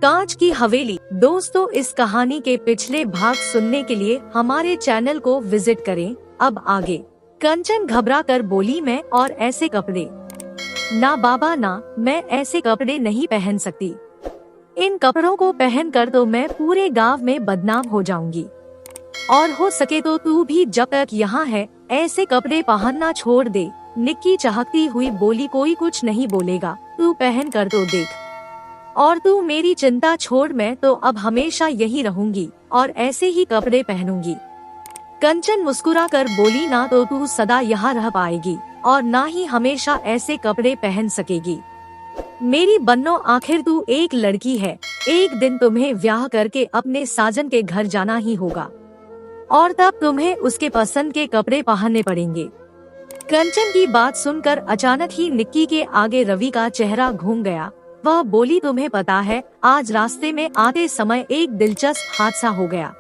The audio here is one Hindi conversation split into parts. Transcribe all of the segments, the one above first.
कांच की हवेली। दोस्तों, इस कहानी के पिछले भाग सुनने के लिए हमारे चैनल को विजिट करें। अब आगे। कंचन घबरा कर बोली, मैं और ऐसे कपड़े? ना बाबा ना, मैं ऐसे कपड़े नहीं पहन सकती। इन कपड़ों को पहनकर तो मैं पूरे गांव में बदनाम हो जाऊंगी, और हो सके तो तू भी जब तक यहाँ है ऐसे कपड़े पहनना छोड़ दे। निक्की चहकती हुई बोली, कोई कुछ नहीं बोलेगा, तू पहन कर तो देख। और तू मेरी चिंता छोड़, मैं तो अब हमेशा यही रहूंगी और ऐसे ही कपड़े पहनूंगी। कंचन मुस्कुरा कर बोली, ना तो तू सदा यहाँ रह पाएगी और ना ही हमेशा ऐसे कपड़े पहन सकेगी। मेरी बन्नो, आखिर तू एक लड़की है, एक दिन तुम्हें ब्याह करके अपने साजन के घर जाना ही होगा और तब तुम्हें उसके पसंद के कपड़े पहनने पड़ेंगे। कंचन की बात सुनकर अचानक ही निक्की के आगे रवि का चेहरा घूम गया। वह बोली, तुम्हें पता है, आज रास्ते में आते समय एक दिलचस्प हादसा हो गया।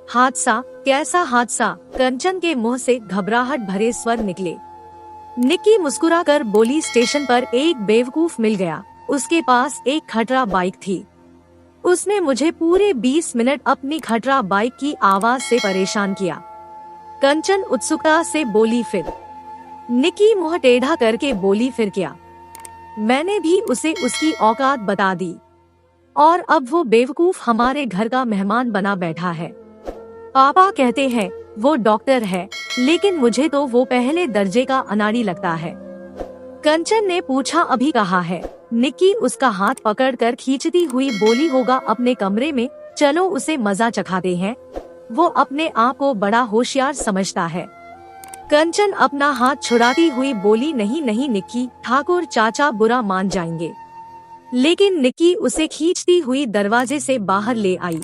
हादसा? कैसा हादसा? कंचन के मुंह से घबराहट भरे स्वर निकले। निक्की मुस्कुराकर बोली, स्टेशन पर एक बेवकूफ मिल गया, उसके पास एक खटरा बाइक थी। उसने मुझे पूरे 20 मिनट अपनी खटरा बाइक की आवाज से परेशान किया। कंचन उत्सुकता से बोली, फिर? निक्की मुंह टेढ़ा करके बोली, फिर क्या? मैंने भी उसे उसकी औकात बता दी और अब वो बेवकूफ हमारे घर का मेहमान बना बैठा है। पापा कहते हैं वो डॉक्टर है, लेकिन मुझे तो वो पहले दर्जे का अनाड़ी लगता है। कंचन ने पूछा, अभी कहाँ है? निक्की उसका हाथ पकड़कर खींचती हुई बोली, होगा अपने कमरे में, चलो उसे मजा चखाते हैं। वो अपने आप को बड़ा होशियार समझता है। कंचन अपना हाथ छुड़ाती हुई बोली, नहीं नहीं निक्की, ठाकुर चाचा बुरा मान जाएंगे। लेकिन निक्की उसे खींचती हुई दरवाजे से बाहर ले आई।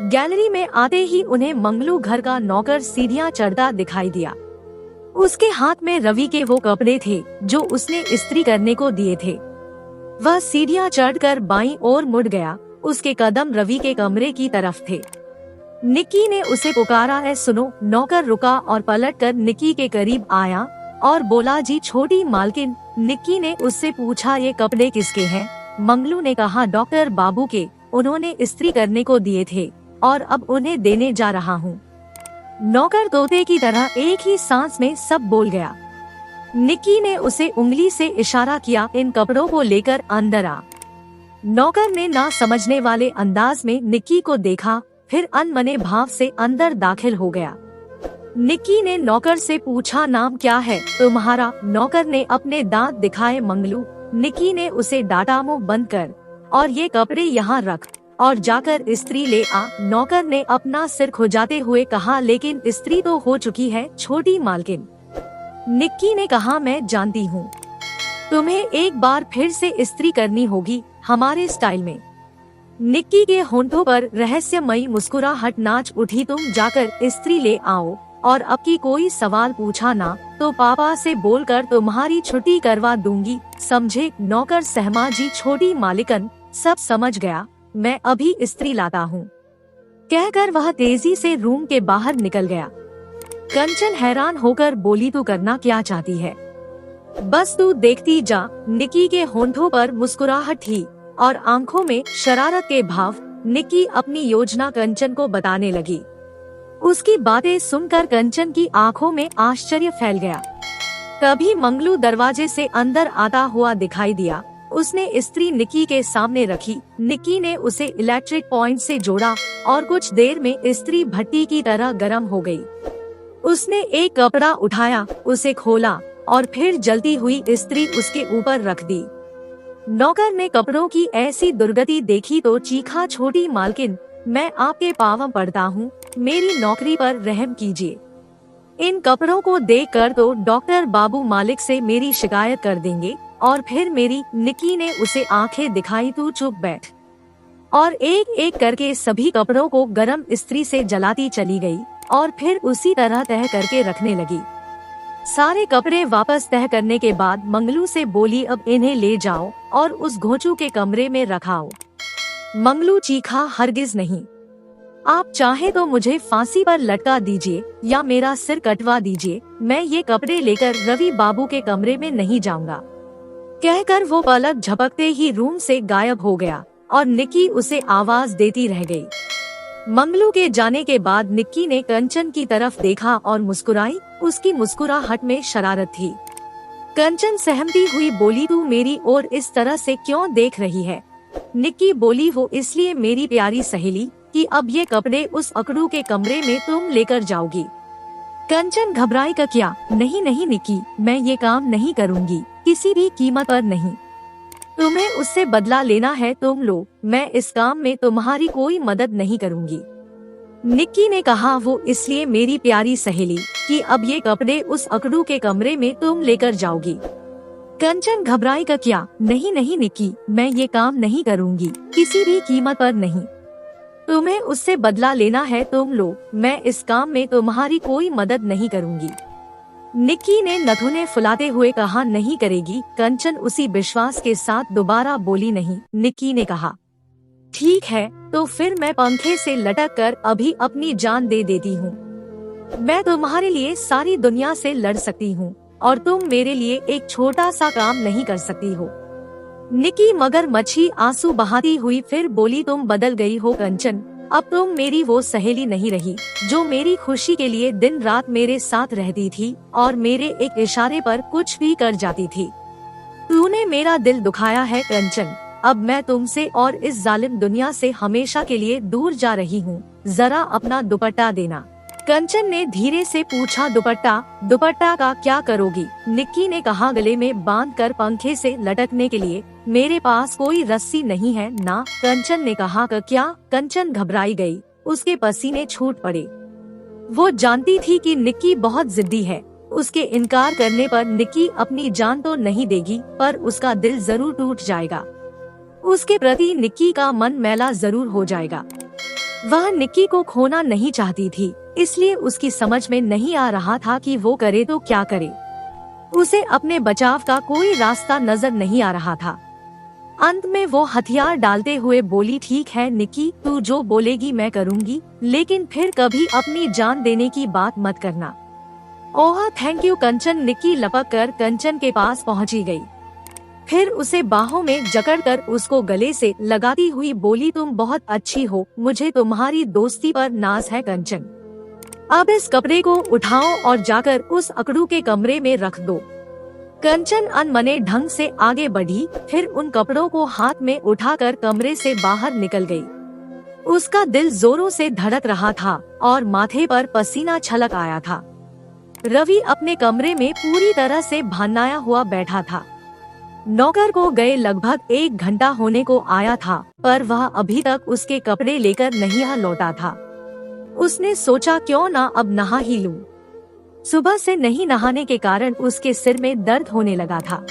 गैलरी में आते ही उन्हें मंगलू घर का नौकर सीढ़ियां चढ़ता दिखाई दिया। उसके हाथ में रवि के वो कपड़े थे जो उसने इस्त्री करने को दिए थे। वह सीढ़ियां चढ़कर बाईं ओर मुड़ गया। उसके कदम रवि के कमरे की तरफ थे। निक्की ने उसे पुकारा, है सुनो। नौकर रुका और पलटकर निक्की के करीब आया और बोला, जी छोटी मालकिन। निक्की ने उससे पूछा, ये कपड़े किसके हैं? मंगलू ने कहा, डॉक्टर बाबू के, उन्होंने इस्त्री करने को दिए थे और अब उन्हें देने जा रहा हूँ। नौकर तोते की तरह एक ही सांस में सब बोल गया। निक्की ने उसे उंगली से इशारा किया, इन कपड़ों को लेकर अंदर आ। नौकर ने ना समझने वाले अंदाज में निक्की को देखा, फिर अनमने भाव से अंदर दाखिल हो गया। निक्की ने नौकर से पूछा, नाम क्या है तुम्हारा? नौकर ने अपने दांत दिखाए, मंगलू। निक्की ने उसे डांटा, मुंह बंद कर और ये कपड़े यहाँ रख और जाकर इस्त्री ले आ। नौकर ने अपना सिर खुजाते हुए कहा, लेकिन इस्त्री तो हो चुकी है छोटी मालकिन। निक्की ने कहा, मैं जानती हूँ, तुम्हें एक बार फिर से इस्त्री करनी होगी हमारे स्टाइल में। निक्की के होंठों पर रहस्यमयी मुस्कुराहट नाच उठी, तुम जाकर इस्त्री ले आओ और अब की कोई सवाल पूछा ना तो पापा से बोलकर तुम्हारी छुट्टी करवा दूंगी, समझे? नौकर सहमा, जी छोटी मालिकन, सब समझ गया, मैं अभी इस्त्री लाता हूँ, कहकर वह तेजी से रूम के बाहर निकल गया। कंचन हैरान होकर बोली, तू करना क्या चाहती है? बस तू देखती जा। निक्की के होंठों पर मुस्कुराहट थी और आंखों में शरारत के भाव। निक्की अपनी योजना कंचन को बताने लगी। उसकी बातें सुनकर कंचन की आंखों में आश्चर्य फैल गया। तभी मंगलू दरवाजे से अंदर आता हुआ दिखाई दिया। उसने इस्त्री निक्की के सामने रखी। निक्की ने उसे इलेक्ट्रिक पॉइंट से जोड़ा और कुछ देर में इस्त्री भट्टी की तरह गर्म हो गई। उसने एक कपड़ा उठाया, उसे खोला और फिर जलती हुई इस्त्री उसके ऊपर रख दी। नौकर ने कपड़ों की ऐसी दुर्गति देखी तो चीखा, छोटी मालकिन, मैं आपके पाँव पड़ता हूँ, मेरी नौकरी पर रहम कीजिए। इन कपड़ों को देखकर तो डॉक्टर बाबू मालिक से मेरी शिकायत कर देंगे और फिर मेरी। निक्की ने उसे आंखें दिखाई, तू चुप बैठ, और एक एक करके सभी कपड़ों को गरम इस्त्री से जलाती चली गई और फिर उसी तरह तह करके रखने लगी। सारे कपड़े वापस तह करने के बाद मंगलू से बोली, अब इन्हें ले जाओ और उस घोंचू के कमरे में रखाओ। मंगलू चीखा, हरगिज नहीं, आप चाहे तो मुझे फांसी पर लटका दीजिए या मेरा सिर कटवा दीजिए, मैं ये कपड़े लेकर रवि बाबू के कमरे में नहीं जाऊंगा। कहकर वो पलक झपकते ही रूम से गायब हो गया और निक्की उसे आवाज देती रह गई। मंगलू के जाने के बाद निक्की ने कंचन की तरफ देखा और मुस्कुराई। उसकी मुस्कुराहट में शरारत थी। कंचन सहमती हुई बोली, तू मेरी ओर इस तरह से क्यों देख रही है? निक्की बोली, वो इसलिए मेरी प्यारी सहेली कि अब ये कपड़े उस अकड़ू के कमरे में तुम लेकर जाओगी। कंचन घबराई, का क्या? नहीं नहीं निक्की, मैं ये काम नहीं करूँगी, किसी भी कीमत पर नहीं। तुम्हें उससे बदला लेना है तुम लो, मैं इस काम में तुम्हारी कोई मदद नहीं करूँगी। निक्की ने कहा, वो इसलिए मेरी प्यारी सहेली कि अब ये कपड़े उस अकड़ू के कमरे में तुम लेकर जाओगी। कंचन घबराई, का क्या? नहीं नहीं निक्की, मैं ये काम नहीं करूँगी, किसी भी कीमत पर नहीं। तुम्हें उससे बदला लेना है तुम लो, मैं इस काम में तुम्हारी कोई मदद नहीं करूँगी। निक्की ने नथुने फुलाते हुए कहा, नहीं करेगी। कंचन उसी विश्वास के साथ दोबारा बोली, नहीं। निक्की ने कहा, ठीक है, तो फिर मैं पंखे से लटक कर अभी अपनी जान दे देती हूँ। मैं तुम्हारे लिए सारी दुनिया से लड़ सकती हूँ और तुम मेरे लिए एक छोटा सा काम नहीं कर सकती हो। निक्की मगरमच्छी आंसू बहाती हुई फिर बोली, तुम बदल गई हो कंचन, अब तुम मेरी वो सहेली नहीं रही जो मेरी खुशी के लिए दिन रात मेरे साथ रहती थी और मेरे एक इशारे पर कुछ भी कर जाती थी। तूने मेरा दिल दुखाया है कंचन, अब मैं तुमसे और इस जालिम दुनिया से हमेशा के लिए दूर जा रही हूँ। जरा अपना दुपट्टा देना। कंचन ने धीरे से पूछा, दुपट्टा का क्या करोगी? निक्की ने कहा, गले में बांध कर पंखे से लटकने के लिए। मेरे पास कोई रस्सी नहीं है ना। कंचन ने कहा, क्या? कंचन घबराई गई, उसके पसीने छूट पड़े। वो जानती थी कि निक्की बहुत जिद्दी है। उसके इनकार करने पर निक्की अपनी जान तो नहीं देगी, पर उसका दिल जरूर टूट जाएगा। उसके प्रति निक्की का मन मैला जरूर हो जाएगा। वह निक्की को खोना नहीं चाहती थी, इसलिए उसकी समझ में नहीं आ रहा था कि वो करे तो क्या करे। उसे अपने बचाव का कोई रास्ता नजर नहीं आ रहा था। अंत में वो हथियार डालते हुए बोली, ठीक है निक्की, तू जो बोलेगी मैं करूँगी, लेकिन फिर कभी अपनी जान देने की बात मत करना। Oh thank you. Kanchan Nikki लपक कर कंचन के पास पहुँची गयी। फिर उसे बाहों में जकड़कर उसको गले से लगाती हुई बोली, तुम बहुत अच्छी हो, मुझे तुम्हारी दोस्ती पर नाज है कंचन। अब इस कपड़े को उठाओ और जाकर उस अकड़ू के कमरे में रख दो। कंचन अनमने ढंग से आगे बढ़ी, फिर उन कपड़ों को हाथ में उठाकर कमरे से बाहर निकल गई। उसका दिल जोरों से धड़क रहा था और माथे पर पसीना छलक आया था। रवि अपने कमरे में पूरी तरह से भन्नाया हुआ बैठा था। नौकर को गए लगभग 1 घंटा होने को आया था, पर वह अभी तक उसके कपड़े लेकर नहीं लौटा था। उसने सोचा, क्यों ना अब नहा ही लूं। सुबह से नहीं नहाने के कारण उसके सिर में दर्द होने लगा था।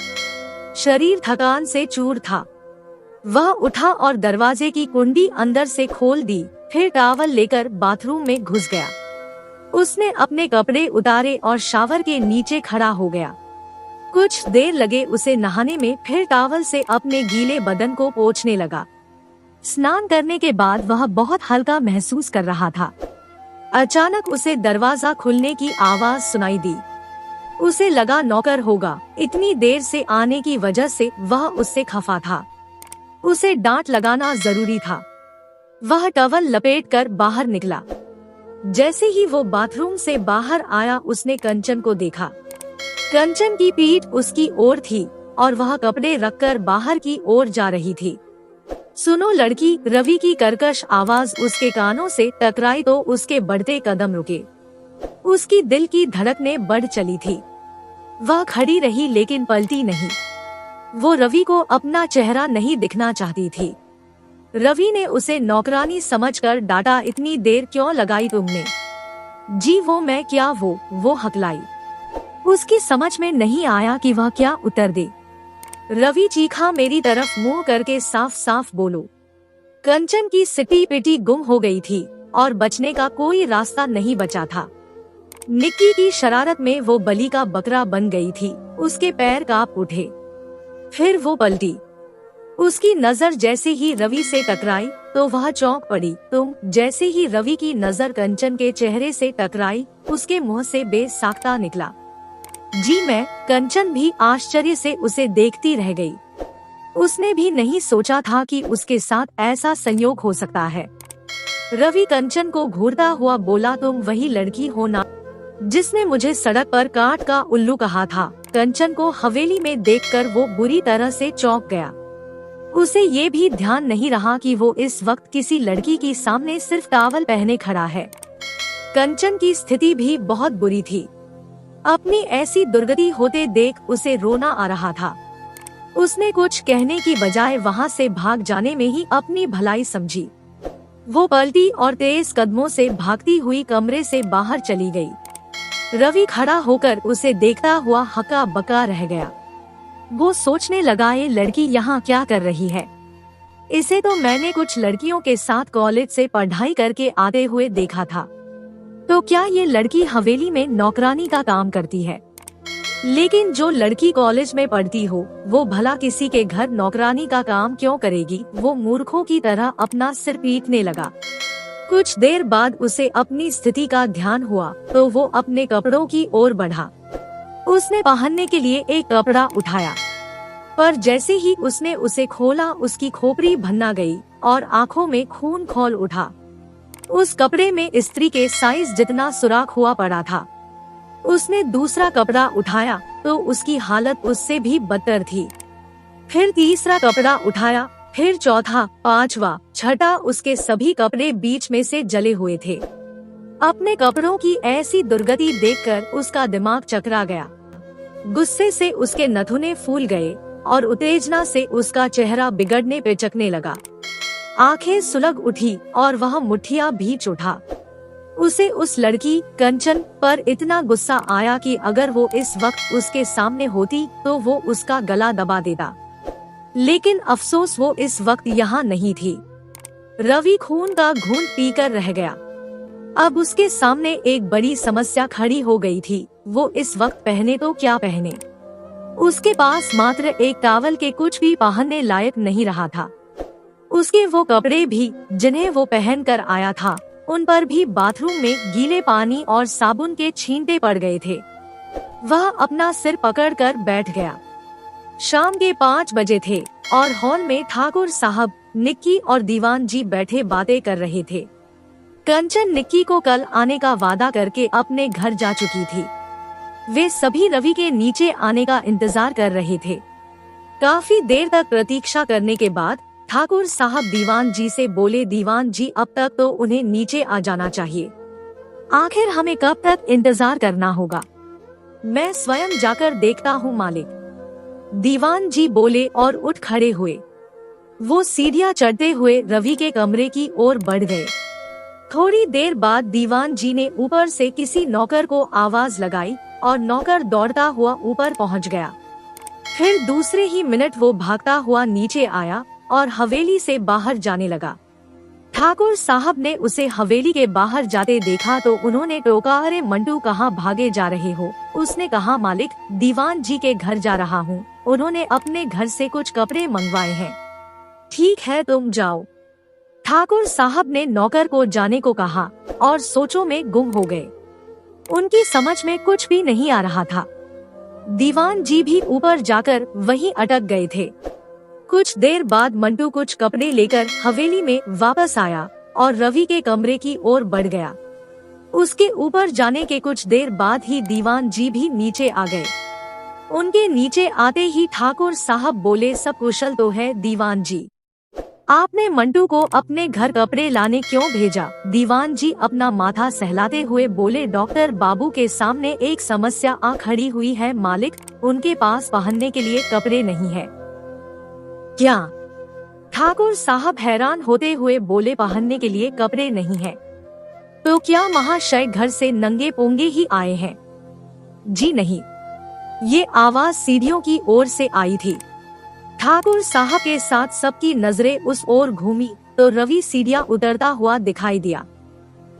शरीर थकान से चूर था। वह उठा और दरवाजे की कुंडी अंदर से खोल दी, फिर टॉवल लेकर बाथरूम में घुस गया। उसने अपने कपड़े उतारे और शावर के नीचे खड़ा हो गया। कुछ देर लगे उसे नहाने में, फिर टॉवल से अपने गीले बदन को पोंछने लगा। स्नान करने के बाद वह बहुत हल्का महसूस कर रहा था। अचानक उसे दरवाजा खुलने की आवाज सुनाई दी। उसे लगा नौकर होगा, इतनी देर से आने की वजह से वह उससे खफा था। उसे डांट लगाना जरूरी था। वह टॉवल लपेटकर बाहर निकला। जैसे ही वो बाथरूम से बाहर आया, उसने कंचन को देखा। कंचन की पीठ उसकी ओर थी और वह कपड़े रखकर बाहर की ओर जा रही थी। सुनो लड़की, रवि की कर्कश आवाज उसके कानों से टकराई तो उसके बढ़ते कदम रुके। उसकी दिल की धड़कनें बढ़ चली थी। वह खड़ी रही लेकिन पलटी नहीं। वो रवि को अपना चेहरा नहीं दिखना चाहती थी। रवि ने उसे नौकरानी समझकर डांटा, इतनी देर क्यों लगाई तुमने? जी वो मैं क्या? वो हकलाई। उसकी समझ में नहीं आया कि वह क्या उत्तर दे। रवि चीखा, मेरी तरफ मुंह करके साफ साफ बोलो। कंचन की सिटी पिटी गुम हो गई थी और बचने का कोई रास्ता नहीं बचा था। निक्की की शरारत में वो बलि का बकरा बन गई थी। उसके पैर कांप उठे। फिर वो पलटी। उसकी नजर जैसे ही रवि से टकराई तो वह चौंक पड़ी। जैसे ही रवि की नजर कंचन के चेहरे से टकराई, उसके मुंह से बेसाख्ता निकला, जी मैं। कंचन भी आश्चर्य से उसे देखती रह गई। उसने भी नहीं सोचा था कि उसके साथ ऐसा संयोग हो सकता है। रवि कंचन को घूरता हुआ बोला, तुम वही लड़की हो ना जिसने मुझे सड़क पर काट का उल्लू कहा था। कंचन को हवेली में देखकर वो बुरी तरह से चौंक गया। उसे ये भी ध्यान नहीं रहा कि वो इस वक्त किसी लड़की के सामने सिर्फ टावल पहने खड़ा है। कंचन की स्थिति भी बहुत बुरी थी। अपनी ऐसी दुर्गति होते देख उसे रोना आ रहा था। उसने कुछ कहने की बजाय वहाँ से भाग जाने में ही अपनी भलाई समझी। वो पलटी और तेज कदमों से भागती हुई कमरे से बाहर चली गई। रवि खड़ा होकर उसे देखता हुआ हक्का बक्का रह गया। वो सोचने लगा, ये लड़की यहाँ क्या कर रही है? इसे तो मैंने कुछ लड़कियों के साथ कॉलेज से पढ़ाई करके आते हुए देखा था। तो क्या ये लड़की हवेली में नौकरानी का काम करती है? लेकिन जो लड़की कॉलेज में पढ़ती हो वो भला किसी के घर नौकरानी का काम क्यों करेगी? वो मूर्खों की तरह अपना सिर पीटने लगा। कुछ देर बाद उसे अपनी स्थिति का ध्यान हुआ तो वो अपने कपड़ों की ओर बढ़ा। उसने पहनने के लिए एक कपड़ा उठाया, पर जैसे ही उसने उसे खोला उसकी खोपड़ी भन्ना गई और आंखों में खून खौल उठा। उस कपड़े में स्त्री के साइज जितना सुराख हुआ पड़ा था। उसने दूसरा कपड़ा उठाया तो उसकी हालत उससे भी बदतर थी। फिर तीसरा कपड़ा उठाया, फिर चौथा, पांचवा, छठा, उसके सभी कपड़े बीच में से जले हुए थे। अपने कपड़ों की ऐसी दुर्गति देखकर उसका दिमाग चकरा गया। गुस्से से उसके नथुने फूल गए और उत्तेजना से उसका चेहरा बिगड़ने पे चकने लगा। आंखें सुलग उठी और वह मुठ्ठियां भींच उठा। उसे उस लड़की कंचन पर इतना गुस्सा आया कि अगर वो इस वक्त उसके सामने होती तो वो उसका गला दबा देता। लेकिन अफसोस वो इस वक्त यहाँ नहीं थी। रवि खून का घूंट पीकर रह गया। अब उसके सामने एक बड़ी समस्या खड़ी हो गई थी। वो इस वक्त पहने तो क्या पहने? उसके पास मात्र एक टॉवल के कुछ भी पहनने लायक नहीं रहा था। उसके वो कपड़े भी जिन्हें वो पहन कर आया था उन पर भी बाथरूम में गीले पानी और साबुन के छींटे पड़ गए थे। वह अपना सिर पकड़कर बैठ गया। शाम के 5 बजे थे और हॉल में ठाकुर साहब, निक्की और दीवान जी बैठे बातें कर रहे थे। कंचन निक्की को कल आने का वादा करके अपने घर जा चुकी थी। वे सभी रवि के नीचे आने का इंतजार कर रहे थे। काफी देर तक प्रतीक्षा करने के बाद ठाकुर साहब दीवान जी से बोले, दीवान जी अब तक तो उन्हें नीचे आ जाना चाहिए। आखिर हमें कब तक इंतजार करना होगा? मैं स्वयं जाकर देखता हूँ मालिक, दीवान जी बोले और उठ खड़े हुए। वो सीढ़ियाँ चढ़ते हुए रवि के कमरे की ओर बढ़ गए। थोड़ी देर बाद दीवान जी ने ऊपर से किसी नौकर को आवाज लगाई और नौकर दौड़ता हुआ ऊपर पहुंच गया। फिर दूसरे ही मिनट वो भागता हुआ नीचे आया और हवेली से बाहर जाने लगा। ठाकुर साहब ने उसे हवेली के बाहर जाते देखा तो उन्होंने टोका, अरे मंटू कहाँ भागे जा रहे हो? उसने कहा, मालिक दीवान जी के घर जा रहा हूँ, उन्होंने अपने घर से कुछ कपड़े मंगवाए हैं। ठीक है तुम जाओ। ठाकुर साहब ने नौकर को जाने को कहा और सोचों में गुम हो गए। उनकी समझ में कुछ भी नहीं आ रहा था। दीवान जी भी ऊपर जाकर वहीं अटक गए थे। कुछ देर बाद मंटू कुछ कपड़े लेकर हवेली में वापस आया और रवि के कमरे की ओर बढ़ गया। उसके ऊपर जाने के कुछ देर बाद ही दीवान जी भी नीचे आ गए। उनके नीचे आते ही ठाकुर साहब बोले, सब कुशल तो है दीवान जी? आपने मंटू को अपने घर कपड़े लाने क्यों भेजा? दीवान जी अपना माथा सहलाते हुए बोले, डॉक्टर बाबू के सामने एक समस्या आ खड़ी हुई है मालिक, उनके पास पहनने के लिए कपड़े नहीं है। क्या? ठाकुर साहब हैरान होते हुए बोले, पहनने के लिए कपड़े नहीं है? तो क्या महाशय घर से नंगे पोंगे ही आए हैं? जी नहीं। ये आवाज सीढ़ियों की ओर से आई थी। ठाकुर साहब के साथ सबकी नजरें उस ओर घूमी तो रवि सीढ़ियां उतरता हुआ दिखाई दिया।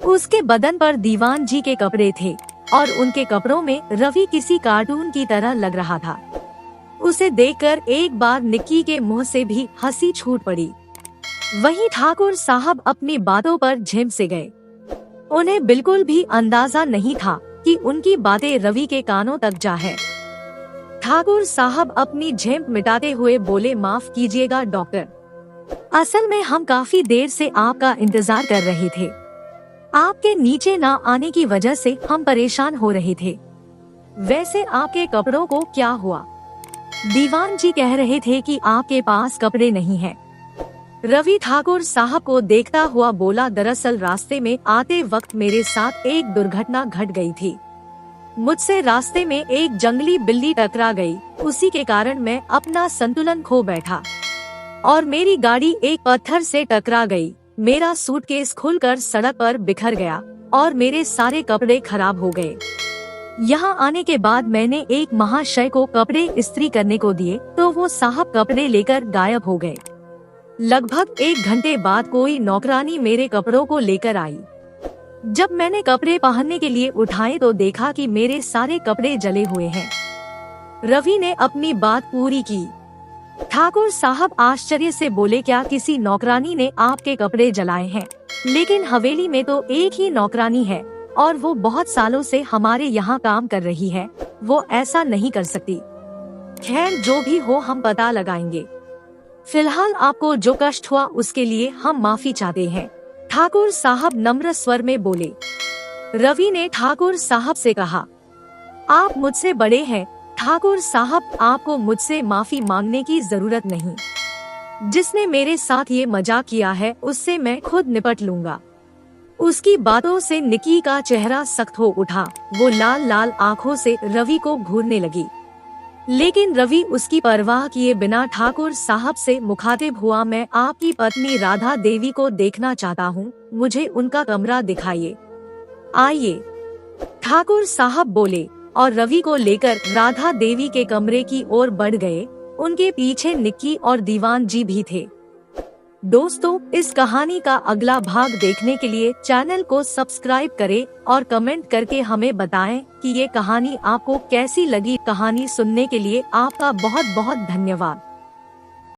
उसके बदन पर दीवान जी के कपड़े थे और उनके कपड़ों में रवि किसी कार्टून की तरह लग रहा था। उसे देखकर एक बार निक्की के मुंह से भी हंसी छूट पड़ी। वहीं ठाकुर साहब अपनी बातों पर झिम से गए। उन्हें बिल्कुल भी अंदाजा नहीं था कि उनकी बातें रवि के कानों तक जा है। ठाकुर साहब अपनी झेंप मिटाते हुए बोले, माफ कीजिएगा डॉक्टर, असल में हम काफी देर से आपका इंतजार कर रहे थे। आपके नीचे ना आने की वजह से हम परेशान हो रहे थे। वैसे आपके कपड़ों को क्या हुआ? दीवान जी कह रहे थे कि आपके पास कपड़े नहीं हैं। रवि ठाकुर साहब को देखता हुआ बोला, दरअसल रास्ते में आते वक्त मेरे साथ एक दुर्घटना घट गई थी। मुझसे रास्ते में एक जंगली बिल्ली टकरा गई, उसी के कारण मैं अपना संतुलन खो बैठा और मेरी गाड़ी एक पत्थर से टकरा गई। मेरा सूटकेस खुलकर सड़क पर बिखर गया और मेरे सारे कपड़े खराब हो गए। यहाँ आने के बाद मैंने एक महाशय को कपड़े इस्त्री करने को दिए तो वो साहब कपड़े लेकर गायब हो गए। लगभग 1 घंटे बाद कोई नौकरानी मेरे कपड़ों को लेकर आई। जब मैंने कपड़े पहनने के लिए उठाए तो देखा कि मेरे सारे कपड़े जले हुए हैं। रवि ने अपनी बात पूरी की। ठाकुर साहब आश्चर्य से बोले, क्या किसी नौकरानी ने आपके कपड़े जलाए हैं? लेकिन हवेली में तो एक ही नौकरानी है और वो बहुत सालों से हमारे यहाँ काम कर रही है, वो ऐसा नहीं कर सकती। खैर जो भी हो हम पता लगाएंगे। फिलहाल आपको जो कष्ट हुआ उसके लिए हम माफी चाहते हैं, ठाकुर साहब नम्र स्वर में बोले। रवि ने ठाकुर साहब से कहा, आप मुझसे बड़े हैं ठाकुर साहब, आपको मुझसे माफी मांगने की जरूरत नहीं। जिसने मेरे साथ ये मजाक किया है उससे मैं खुद निपट लूंगा। उसकी बातों से निकी का चेहरा सख्त हो उठा। वो लाल लाल आंखों से रवि को घूरने लगी, लेकिन रवि उसकी परवाह किए बिना ठाकुर साहब से मुखातिब हुआ, मैं आपकी पत्नी राधा देवी को देखना चाहता हूँ, मुझे उनका कमरा दिखाइए। आइए, ठाकुर साहब बोले और रवि को लेकर राधा देवी के कमरे की ओर बढ़ गए। उनके पीछे निक्की और दीवान जी भी थे। दोस्तों, इस कहानी का अगला भाग देखने के लिए चैनल को सब्सक्राइब करें और कमेंट करके हमें बताएं कि ये कहानी आपको कैसी लगी। कहानी सुनने के लिए आपका बहुत बहुत धन्यवाद।